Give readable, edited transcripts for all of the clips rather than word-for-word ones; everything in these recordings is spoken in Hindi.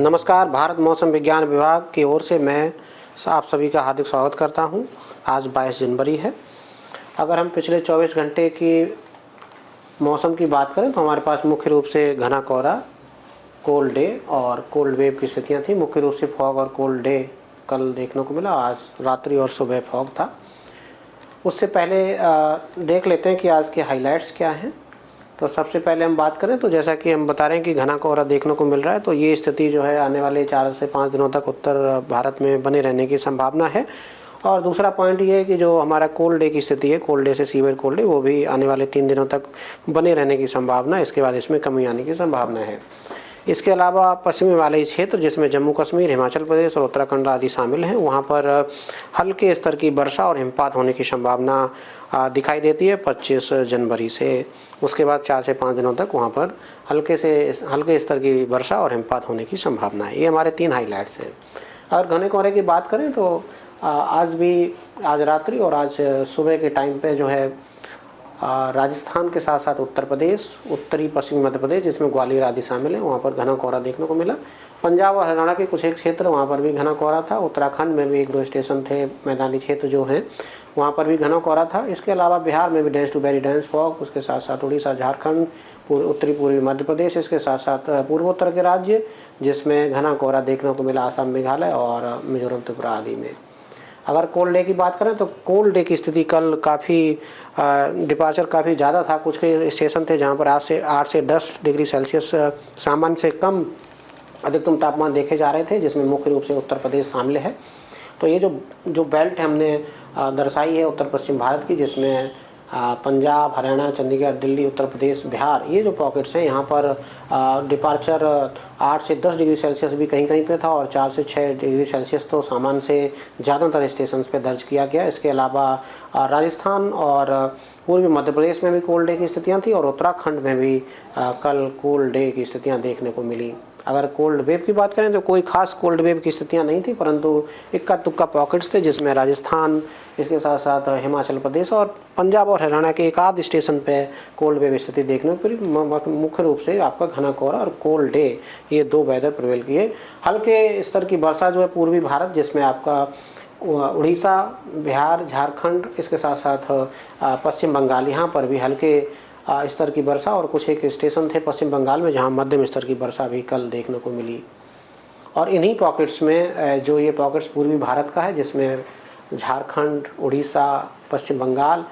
नमस्कार। भारत मौसम विज्ञान विभाग की ओर से मैं आप सभी का हार्दिक स्वागत करता हूं। आज 22 जनवरी है। अगर हम पिछले 24 घंटे की मौसम की बात करें तो हमारे पास मुख्य रूप से घना कोहरा, कोल्ड डे और कोल्ड वेव की स्थितियां थी। मुख्य रूप से फॉग और कोल्ड डे कल देखने को मिला। आज रात्रि और सुबह फॉग था। उससे पहले देख लेते हैं कि आज के हाइलाइट्स क्या हैं। तो सबसे पहले हम बात करें तो जैसा कि हम बता रहे हैं कि घना कोहरा देखने को मिल रहा है, तो ये स्थिति जो है आने वाले 4 से 5 दिनों तक उत्तर भारत में बने रहने की संभावना है। और दूसरा पॉइंट ये है कि जो हमारा कोल्ड डे की स्थिति है, कोल्ड डे से सीवियर कोल्ड डे, वो भी आने वाले 3 दिनों तक बने रहने की संभावना है। इसके बाद इसमें कमी आने की संभावना है। इसके अलावा पश्चिमी हिमालयी क्षेत्र जिसमें जम्मू कश्मीर, हिमाचल प्रदेश और उत्तराखंड आदि शामिल हैं, वहाँ पर हल्के स्तर की वर्षा और हिमपात होने की संभावना दिखाई देती है 25 जनवरी से। उसके बाद 4 से 5 दिनों तक वहाँ पर हल्के स्तर की वर्षा और हिमपात होने की संभावना है। ये हमारे 3 हाइलाइट्स हैं। अगर घने कोहरे की बात करें तो आज रात्रि और आज सुबह के टाइम पे जो है राजस्थान के साथ साथ उत्तर प्रदेश, उत्तरी पश्चिमी मध्य प्रदेश जिसमें ग्वालियर आदि शामिल है, वहाँ पर घना कोहरा देखने को मिला। पंजाब और हरियाणा के कुछ एक क्षेत्र वहाँ पर भी घना कोहरा था। उत्तराखंड में भी 1-2 स्टेशन थे, मैदानी क्षेत्र जो हैं वहाँ पर भी घना कोहरा था। इसके अलावा बिहार में भी dense to very dense fog, उसके साथ साथ उड़ीसा, झारखंड, उत्तरी पूर्वी मध्य प्रदेश, इसके साथ साथ पूर्वोत्तर के राज्य जिसमें घना कोहरा देखने को मिला, आसाम, मेघालय और मिजोरम, त्रिपुरा आदि में। अगर कोल्ड डे की बात करें तो कोल्ड डे की स्थिति कल काफ़ी डिपार्चर काफ़ी ज़्यादा था। कुछ के स्टेशन थे जहाँ पर 8 से 10 डिग्री सेल्सियस सामान्य से कम अधिकतम तापमान देखे जा रहे थे, जिसमें मुख्य रूप से उत्तर प्रदेश शामिल है। तो ये जो बेल्ट हमने दर्शाई है उत्तर पश्चिम भारत की, जिसमें पंजाब, हरियाणा, चंडीगढ़, दिल्ली, उत्तर प्रदेश, बिहार, ये जो पॉकेट्स हैं यहाँ पर डिपार्चर 8 से 10 डिग्री सेल्सियस भी कहीं कहीं पे था और 4 से 6 डिग्री सेल्सियस तो सामान्य से ज़्यादातर स्टेशंस पे दर्ज किया गया। इसके अलावा राजस्थान और पूर्वी मध्य प्रदेश में भी कोल्ड डे की स्थितियाँ थी और उत्तराखंड में भी कल कोल्ड डे की स्थितियाँ देखने को मिली। अगर कोल्ड वेव की बात करें तो कोई खास कोल्ड वेव की स्थितियाँ नहीं थी, परंतु इक्का दुक्का पॉकेट्स थे जिसमें राजस्थान, इसके साथ साथ हिमाचल प्रदेश और पंजाब और हरियाणा के एक आध स्टेशन पे कोल्ड वेव स्थिति देखने को मिली। मुख्य रूप से आपका घना कोहरा और कोल्ड डे, ये 2 वेदर प्रिवेल किए। हल्के स्तर की वर्षा जो है पूर्वी भारत जिसमें आपका उड़ीसा, बिहार, झारखंड, इसके साथ साथ पश्चिम बंगाल, यहाँ पर भी हल्के स्तर की वर्षा और कुछ एक स्टेशन थे पश्चिम बंगाल में जहाँ मध्यम स्तर की वर्षा भी कल देखने को मिली। और इन्हीं पॉकेट्स में जो ये पॉकेट्स पूर्वी भारत का है जिसमें झारखंड, उड़ीसा, पश्चिम बंगाल,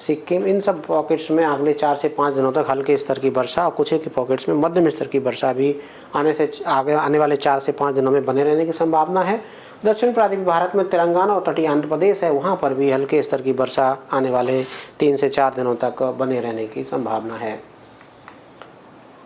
सिक्किम, इन सब पॉकेट्स में अगले 4 से 5 दिनों तक हल्के स्तर की वर्षा और कुछ एक पॉकेट्स में मध्यम स्तर की वर्षा भी आने वाले 4 से 5 दिनों में बने रहने की संभावना है। दक्षिण प्रांतीय भारत में तेलंगाना और तटीय आंध्र प्रदेश है, वहाँ पर भी हल्के स्तर की वर्षा आने वाले 3 से 4 दिनों तक बने रहने की संभावना है।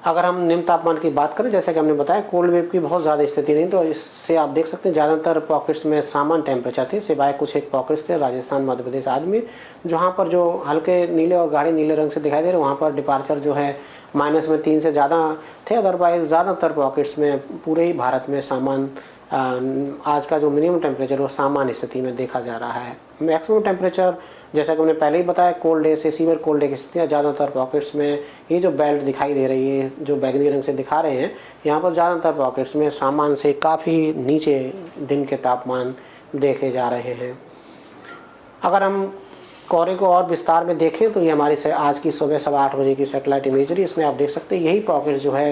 अगर हम निम्न तापमान की बात करें, जैसे कि हमने बताया कोल्ड वेव की बहुत ज़्यादा स्थिति नहीं, तो इससे आप देख सकते हैं ज़्यादातर पॉकेट्स में सामान्य टेम्परेचर थे, सिवाय कुछ एक पॉकेट्स थे राजस्थान, मध्य प्रदेश आदि में, जहाँ पर जो हल्के नीले और गाढ़े नीले रंग से दिखाई दे रहे, वहाँ पर डिपार्चर जो है माइनस में 3 से ज़्यादा थे। अदरवाइज ज़्यादातर पॉकेट्स में पूरे ही भारत में सामान्य आज का जो मिनिमम टेम्परेचर वो सामान्य स्थिति में देखा जा रहा है। मैक्सिमम टेम्परेचर जैसा कि हमने पहले ही बताया कोल्ड डे से सीवियर कोल्ड डे की स्थितियाँ ज़्यादातर पॉकेट्स में, ये जो बेल्ट दिखाई दे रही है जो बैगनी रंग से दिखा रहे हैं, यहाँ पर ज़्यादातर पॉकेट्स में सामान्य से काफ़ी नीचे दिन के तापमान देखे जा रहे हैं। अगर हम कोहरे को और विस्तार में देखें तो ये हमारी आज की सुबह 8:15 बजे की सैटेलाइट इमेजरी, इसमें आप देख सकते हैं यही पॉकेट जो है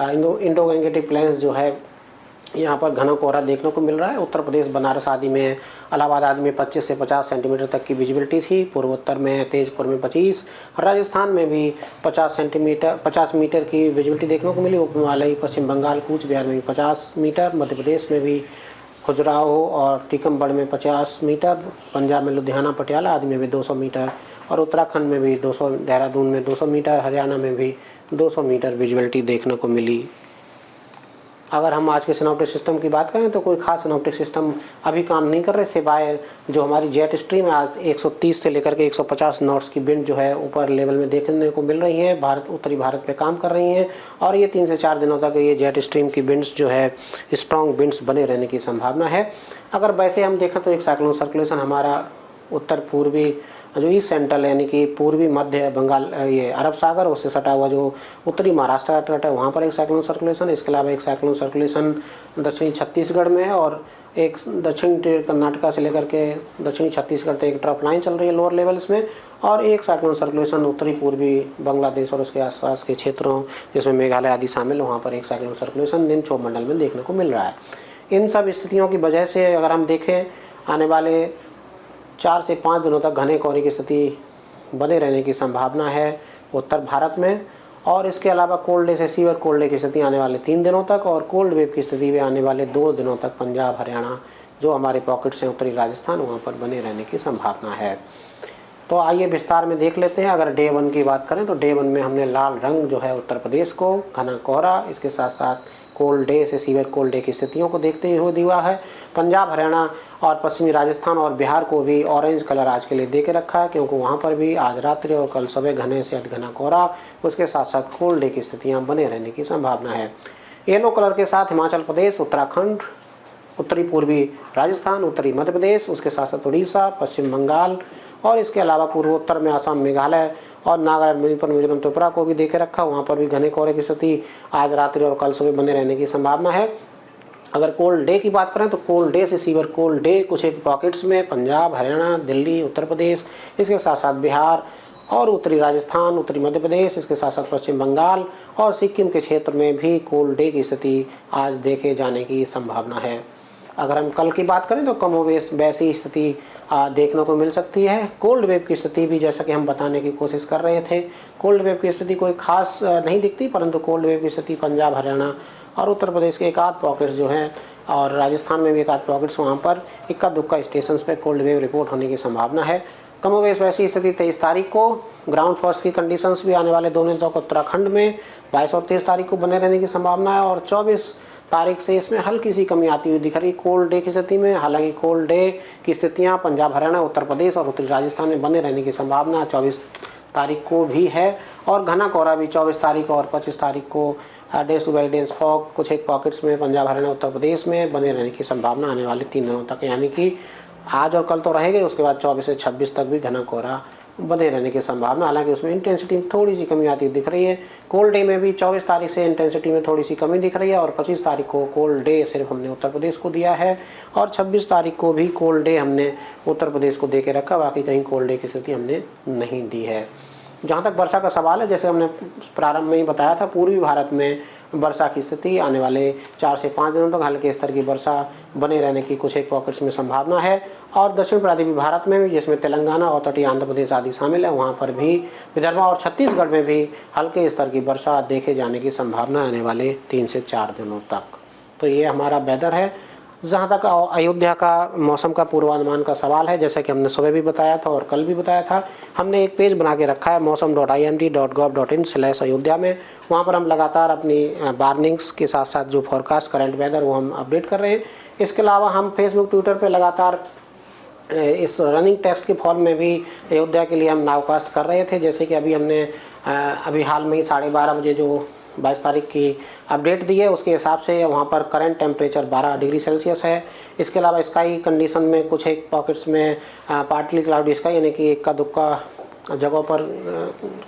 इंडो गैंगेटिक प्लेन्स जो है यहाँ पर घना कोहरा देखने को मिल रहा है। उत्तर प्रदेश, बनारस आदि में, इलाहाबाद आदि में 25 से 50 सेंटीमीटर तक की विजिबिलिटी थी। पूर्वोत्तर में तेजपुर में 25, राजस्थान में भी 50 मीटर की विजिबिलिटी देखने को मिली। उप हिमालयी पश्चिम बंगाल, कूच बिहार में भी 50 मीटर, मध्य प्रदेश में भी खजुराहो और टीकमगढ़ में 50 मीटर, पंजाब में लुधियाना, पटियाला आदि में भी 200 मीटर और उत्तराखंड में भी 200, देहरादून में 200 मीटर, हरियाणा में भी 200 मीटर विजिबिलिटी देखने को मिली। अगर हम आज के सिनॉप्टिक सिस्टम की बात करें तो कोई खास सिनॉप्टिक सिस्टम अभी काम नहीं कर रहे, सिवाय जो हमारी जेट स्ट्रीम है आज 130 से लेकर के 150 नॉट्स की विंड जो है ऊपर लेवल में देखने को मिल रही है, उत्तरी भारत पे काम कर रही हैं और ये 3 से 4 दिनों तक ये जेट स्ट्रीम की विंड्स जो है स्ट्रॉन्ग विंड्स बने रहने की संभावना है। अगर वैसे हम देखें तो एक साइक्लोन सर्कुलेशन हमारा उत्तर पूर्वी जो ईस्ट सेंट्रल यानी कि पूर्वी मध्य बंगाल ये अरब सागर उससे सटा हुआ जो उत्तरी महाराष्ट्र का तट है वहाँ पर एक साइक्लोन सर्कुलेशन, इसके अलावा एक साइक्लोन सर्कुलेशन दक्षिणी छत्तीसगढ़ में है और एक दक्षिण कर्नाटका से लेकर के दक्षिणी छत्तीसगढ़ तक एक ट्रफ लाइन चल रही है लोअर लेवल्स में, और एक साइक्लोन सर्कुलेशन उत्तरी पूर्वी बांग्लादेश और उसके आसपास के क्षेत्रों जिसमें मेघालय आदि शामिल है वहाँ पर एक साइक्लोन सर्कुलेशन निम्नक्षोभ मंडल में देखने को मिल रहा है। इन सब स्थितियों की वजह से अगर हम देखें आने वाले 4 से 5 दिनों तक घने कोहरे की स्थिति बने रहने की संभावना है उत्तर भारत में, और इसके अलावा कोल्ड डे से सीवियर कोल्ड डे की स्थिति आने वाले 3 दिनों तक और कोल्ड वेव की स्थिति भी आने वाले 2 दिनों तक पंजाब हरियाणा जो हमारे पॉकेट्स हैं उत्तरी राजस्थान वहाँ पर बने रहने की संभावना है। तो आइए विस्तार में देख लेते हैं। अगर डे 1 की बात करें तो डे 1 में हमने लाल रंग जो है उत्तर प्रदेश को, घना कोहरा, इसके साथ साथ कोल्ड डे से सीवियर कोल्ड डे की स्थितियों को देखते हुए दिया है। पंजाब हरियाणा और पश्चिमी राजस्थान और बिहार को भी ऑरेंज कलर आज के लिए दे के रखा है क्योंकि वहाँ पर भी आज रात्रि और कल सुबह घने से अति घना कोहरा, उसके साथ साथ कोल्ड डे की स्थितियाँ बने रहने की संभावना है। येलो कलर के साथ हिमाचल प्रदेश, उत्तराखंड, उत्तरी पूर्वी राजस्थान, उत्तरी मध्य प्रदेश, उसके साथ साथ उड़ीसा, पश्चिम बंगाल और इसके अलावा पूर्वोत्तर में असम, मेघालय और नागालैंड, मणिपुर, मिजोरम, त्रिपुरा को भी देखे रखा। वहाँ पर भी घने कोहरे की स्थिति आज रात्रि और कल सुबह बने रहने की संभावना है। अगर कोल्ड डे की बात करें तो कोल्ड डे से सीवियर कोल्ड डे कुछ एक पॉकेट्स में पंजाब, हरियाणा, दिल्ली, उत्तर प्रदेश, इसके साथ साथ बिहार और उत्तरी राजस्थान, उत्तरी मध्य प्रदेश, इसके साथ साथ पश्चिम बंगाल और सिक्किम के क्षेत्र में भी कोल्ड डे की स्थिति आज देखे जाने की संभावना है। अगर हम कल की बात करें तो कमोवेश वैसी स्थिति देखने को मिल सकती है। कोल्ड वेव की स्थिति भी जैसा कि हम बताने की कोशिश कर रहे थे, कोल्ड वेव की स्थिति कोई खास नहीं दिखती, परंतु कोल्ड वेव की स्थिति पंजाब, हरियाणा और उत्तर प्रदेश के एक आध पॉकेट्स जो हैं और राजस्थान में भी एक आध पॉकेट्स वहाँ पर इक्का दुक्का स्टेशन पे कोल्ड वेव रिपोर्ट होने की संभावना है। कमोवेश वैसी स्थिति 23 तारीख को ग्राउंड फॉर्स की कंडीशंस भी आने वाले 2 दिनों तक उत्तराखंड में 22 और 23 तारीख को बने रहने की संभावना है और 24 तारीख से इसमें हल्की सी कमी आती हुई दिख रही कोल्ड डे की स्थिति में। हालांकि कोल्ड डे की स्थितियां पंजाब, हरियाणा, उत्तर प्रदेश और उत्तरी राजस्थान में बने रहने की संभावना 24 तारीख को भी है और घना कोहरा भी 24 तारीख और 25 तारीख को dense to very dense fog कुछ एक पॉकेट्स में पंजाब, हरियाणा, उत्तर प्रदेश में बने रहने की संभावना आने वाले 3 दिनों तक, यानी कि आज और कल तो रहेगा, उसके बाद 24 से 26 तक भी घना कोहरा बने रहने की संभावना। हालांकि उसमें इंटेंसिटी में थोड़ी सी कमी आती दिख रही है। कोल्ड डे में भी 24 तारीख से इंटेंसिटी में थोड़ी सी कमी दिख रही है और 25 तारीख को कोल्ड डे सिर्फ हमने उत्तर प्रदेश को दिया है और 26 तारीख को भी कोल्ड डे हमने उत्तर प्रदेश को दे के रखा, बाकी कहीं कोल्ड डे की स्थिति हमने नहीं दी है। जहाँ तक वर्षा का सवाल है, जैसे हमने प्रारंभ में ही बताया था, पूर्वी भारत में वर्षा की स्थिति आने वाले 4 से 5 दिनों तक हल्के स्तर की वर्षा बने रहने की कुछ एक पॉकेट्स में संभावना है और दक्षिण प्रांतीय भारत में भी, जिसमें तेलंगाना और तटीय आंध्र प्रदेश आदि शामिल है, वहाँ पर भी विदर्भ और छत्तीसगढ़ में भी हल्के स्तर की वर्षा देखे जाने की संभावना आने वाले 3 से 4 दिनों तक। तो ये हमारा वेदर है। जहाँ तक अयोध्या का मौसम का पूर्वानुमान का सवाल है, जैसा कि हमने सुबह भी बताया था और कल भी बताया था, हमने एक पेज बना के रखा है mosam.imd.gov.in/अयोध्या में। वहाँ पर हम लगातार अपनी वार्निंग्स के साथ साथ जो फॉरकास्ट करंट वेदर वो हम अपडेट कर रहे हैं। इसके अलावा हम फेसबुक, ट्विटर पर लगातार इस रनिंग टेक्स्ट के फॉर्म में भी अयोध्या के लिए हम नाउकास्ट कर रहे थे। जैसे कि अभी हमने अभी हाल में ही 12:30 बजे जो 22 तारीख की अपडेट दी है, उसके हिसाब से वहाँ पर करंट टेम्परेचर 12 डिग्री सेल्सियस है। इसके अलावा स्काई कंडीशन में कुछ एक पॉकेट्स में पार्टली क्लाउडी स्काई, यानी कि इक्का दुक्का जगहों पर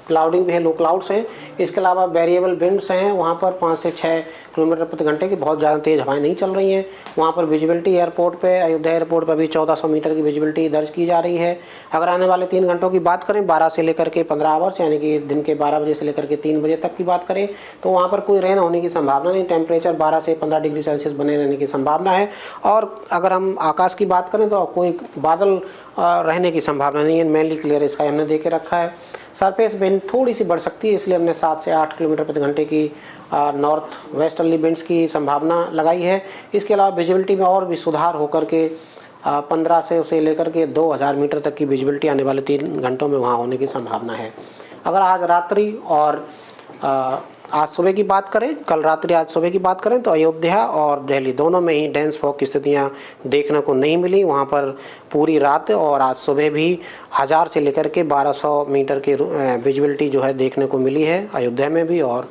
क्लाउडिंग भी है, लो क्लाउड्स हैं। इसके अलावा वेरिएबल विंड्स हैं, वहाँ पर 5 से 6 किलोमीटर प्रति घंटे की बहुत ज़्यादा तेज़ हवाएं नहीं चल रही हैं। वहाँ पर विजिबिलिटी एयरपोर्ट पे, अयोध्या एयरपोर्ट पर भी 1400 मीटर की विजिबिलिटी दर्ज की जा रही है। अगर आने वाले 3 घंटों की बात करें, 12 से लेकर के 15 आवर्स, यानी कि दिन के 12 बजे से लेकर के 3 बजे तक की बात करें, तो वहाँ पर कोई रेन होने की संभावना नहीं। टेम्परेचर 12 से 15 डिग्री सेल्सियस बने रहने की संभावना है। और अगर हम आकाश की बात करें तो कोई बादल रहने की संभावना नहीं है। मेनली क्लियर स्काई हमने दे के रखा है। सरफेस विंड थोड़ी सी बढ़ सकती है, इसलिए हमने 7 से 8 किलोमीटर प्रति घंटे की नॉर्थ वेस्टर्ली विंड्स की संभावना लगाई है। इसके अलावा विजिबिलिटी में और भी सुधार होकर के 15 से उसे लेकर के 2000 मीटर तक की विजिबिलिटी आने वाले 3 घंटों में वहाँ होने की संभावना है। अगर आज रात्रि और आज सुबह की बात करें, कल रात्रि आज सुबह की बात करें, तो अयोध्या और दिल्ली दोनों में ही डेंस फॉग की स्थितियां देखने को नहीं मिली। वहां पर पूरी रात और आज सुबह भी 1000 से लेकर के 1200 मीटर की विजिबिलिटी जो है देखने को मिली है अयोध्या में भी और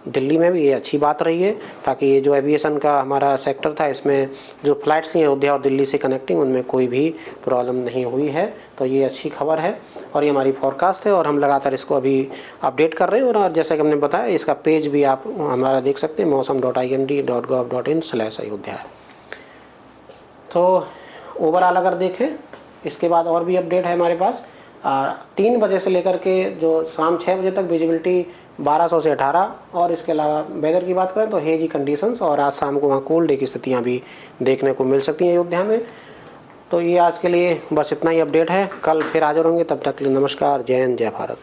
दिल्ली में भी। ये अच्छी बात रही है, ताकि ये जो एविएशन का हमारा सेक्टर था, इसमें जो फ्लाइट्स हैं अयोध्या और दिल्ली से कनेक्टिंग, उनमें कोई भी प्रॉब्लम नहीं हुई है। तो ये अच्छी खबर है। और ये हमारी फॉरकास्ट है और हम लगातार इसको अभी अपडेट कर रहे हैं। और जैसा कि हमने बताया, इसका पेज भी आप हमारा देख सकते हैं, mausam.imd.gov.in/अयोध्या। तो ओवरऑल अगर देखें, इसके बाद और भी अपडेट है हमारे पास। 3 बजे से लेकर के जो शाम 6 बजे तक विजिबिलिटी 1200 से 18, और इसके अलावा वेदर की बात करें तो हेजी कंडीशंस, और आज शाम को वहाँ कोल्ड डे की स्थितियाँ भी देखने को मिल सकती हैं अयोध्या में। तो ये आज के लिए बस इतना ही अपडेट है। कल फिर हाजिर होंगे, तब तक के लिए नमस्कार, जय हिंद, जय भारत।